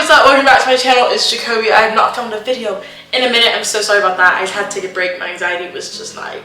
what's up? Welcome back to my channel. It's Jacoby. I have not filmed a video in a minute. I'm so sorry about that. I just had to take a break. My anxiety was just like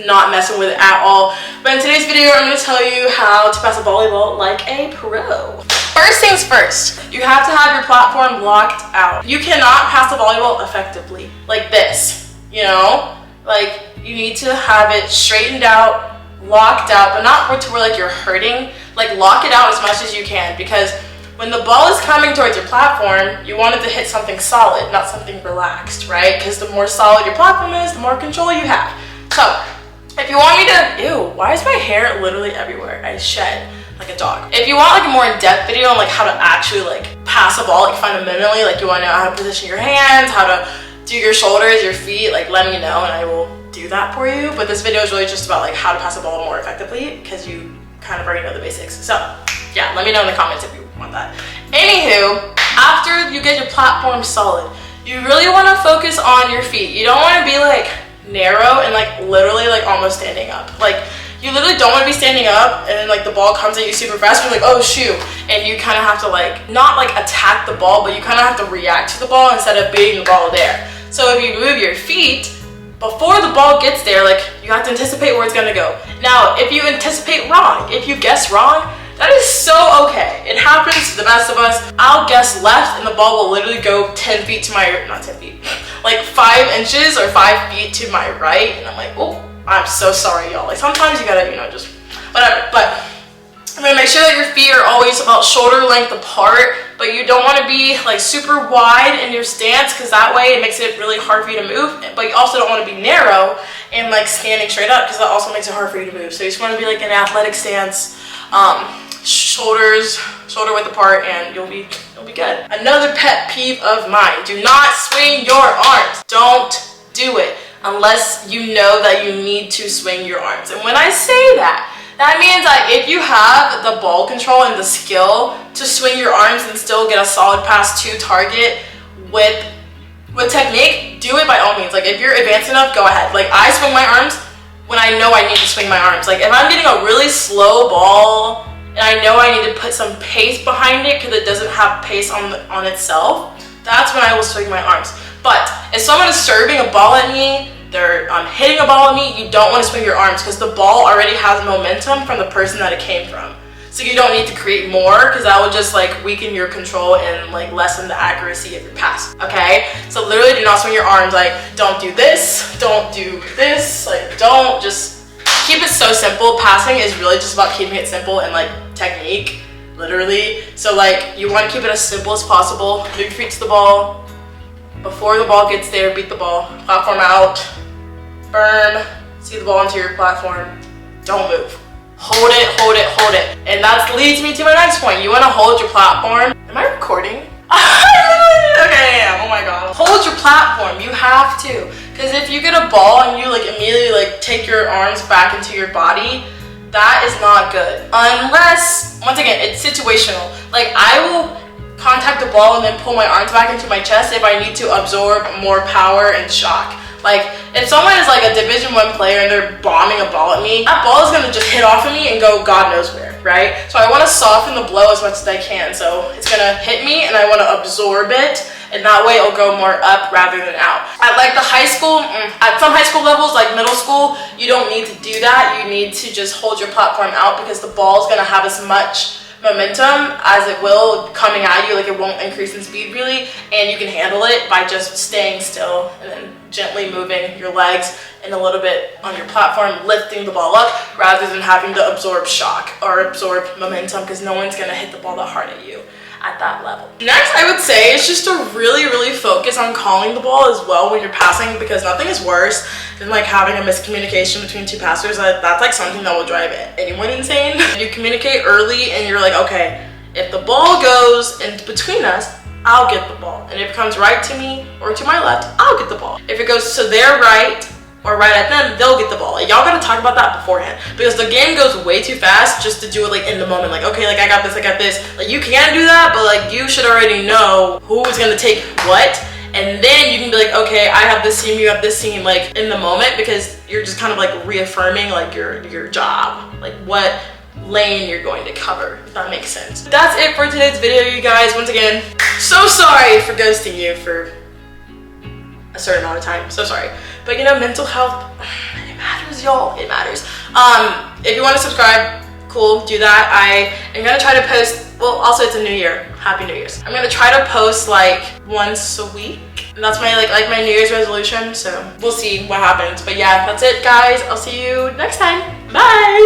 not messing with it at all. But in today's video, I'm going to tell you how to pass a volleyball like a pro. First things first, you have to have your platform blocked out. You cannot pass a volleyball effectively like this, you know? Like, you need to have it straightened out, locked out, but not to where like you're hurting. Like, lock it out as much as you can, because when the ball is coming towards your platform, you want it to hit something solid, not something relaxed, right? Because the more solid your platform is, the more control you have. So, if you want me to, ew, why is my hair literally everywhere? I shed like a dog. If you want like a more in-depth video on like how to actually like pass a ball like fundamentally, like you want to know how to position your hands, how to do your shoulders, your feet, like let me know and I will do that for you. But this video is really just about like how to pass a ball more effectively, because you kind of already know the basics. So yeah, let me know in the comments if you want that. Anywho, after you get your platform solid, you really want to focus on your feet. You don't want to be like narrow and like literally like almost standing up. Like, you literally don't want to be standing up and then like the ball comes at you super fast and you're like, oh shoot, and you kind of have to like not like attack the ball, but you kind of have to react to the ball instead of beating the ball there. So if you move your feet before the ball gets there, like you have to anticipate where it's going to go. Now if you anticipate wrong, if you guess wrong, that is so okay. It happens to the best of us. I'll guess left and the ball will literally go 10 feet to my, not 10 feet, like 5 inches or 5 feet to my right. And I'm like, oh, I'm so sorry, y'all. Like sometimes you gotta, you know, just whatever. But I'm gonna make sure that your feet are always about shoulder length apart, but you don't want to be like super wide in your stance, because that way it makes it really hard for you to move. But you also don't want to be narrow and like standing straight up, because that also makes it hard for you to move. So you just want to be like an athletic stance, shoulder width apart, and you'll be good. Another pet peeve of mine: do not swing your arms. Don't do it unless you know that you need to swing your arms. And when I say that, that means that if you have the ball control and the skill to swing your arms and still get a solid pass to target with technique, do it by all means. Like if you're advanced enough, go ahead. Like I swing my arms when I know I need to swing my arms. Like if I'm getting a really slow ball and I know I need to put some pace behind it because it doesn't have pace on itself, that's when I will swing my arms. But if someone is serving a ball at me, they're hitting a ball at me, you don't want to swing your arms, because the ball already has momentum from the person that it came from. So you don't need to create more, because that will just like weaken your control and like lessen the accuracy of your pass. Okay? So literally do not swing your arms. Like don't do this, don't do this, like don't, just keep it so simple. Passing is really just about keeping it simple and like technique, literally. So like you want to keep it as simple as possible. Move your feet to the ball. Before the ball gets there, beat the ball. Platform out. Firm. See the ball into your platform. Don't move. Hold it, hold it, hold it. And that leads me to my next point. You want to hold your platform. Am I recording? Okay, I am. Oh my god. Hold your platform. You have to. Because if you get a ball and you like immediately like take your arms back into your body, that is not good. Unless, once again, it's situational. Like I will contact the ball and then pull my arms back into my chest if I need to absorb more power and shock. Like if someone is like a Division I player and they're bombing a ball at me, that ball is gonna just hit off of me and go God knows where, right? So I want to soften the blow as much as I can. So it's gonna hit me and I want to absorb it, and that way it'll go more up rather than out. At like the high school, at some high school levels, like middle school, you don't need to do that. You need to just hold your platform out, because the ball is gonna have as much momentum as it will coming at you. Like it won't increase in speed really, and you can handle it by just staying still and then gently moving your legs and a little bit on your platform, lifting the ball up rather than having to absorb shock or absorb momentum, because no one's gonna hit the ball that hard at you at that level. Next, I would say is just to really focus on calling the ball as well when you're passing, because nothing is worse than like having a miscommunication between two passers. That's like something that will drive anyone insane. You communicate early and you're like, okay, if the ball goes in between us, I'll get the ball. And if it comes right to me or to my left, I'll get the ball. If it goes to their right or right at them, they'll get the ball. Like, y'all gotta talk about that beforehand, because the game goes way too fast just to do it like in the moment. Like, okay, like I got this, I got this. Like you can do that, but like you should already know who is gonna take what, and then you can be like, okay, I have this team, you have this team, like in the moment, because you're just kind of like reaffirming like your job, like what lane you're going to cover, if that makes sense. That's it for today's video, you guys. Once again, So sorry for ghosting you for a certain amount of time. So sorry. But you know, mental health, it matters, y'all. It matters. If you want to subscribe, cool, do that. I am gonna try to post, well, also it's a new year. Happy New Year's. I'm gonna try to post like once a week. And that's my like my New Year's resolution. So we'll see what happens. But yeah, that's it, guys. I'll see you next time. Bye.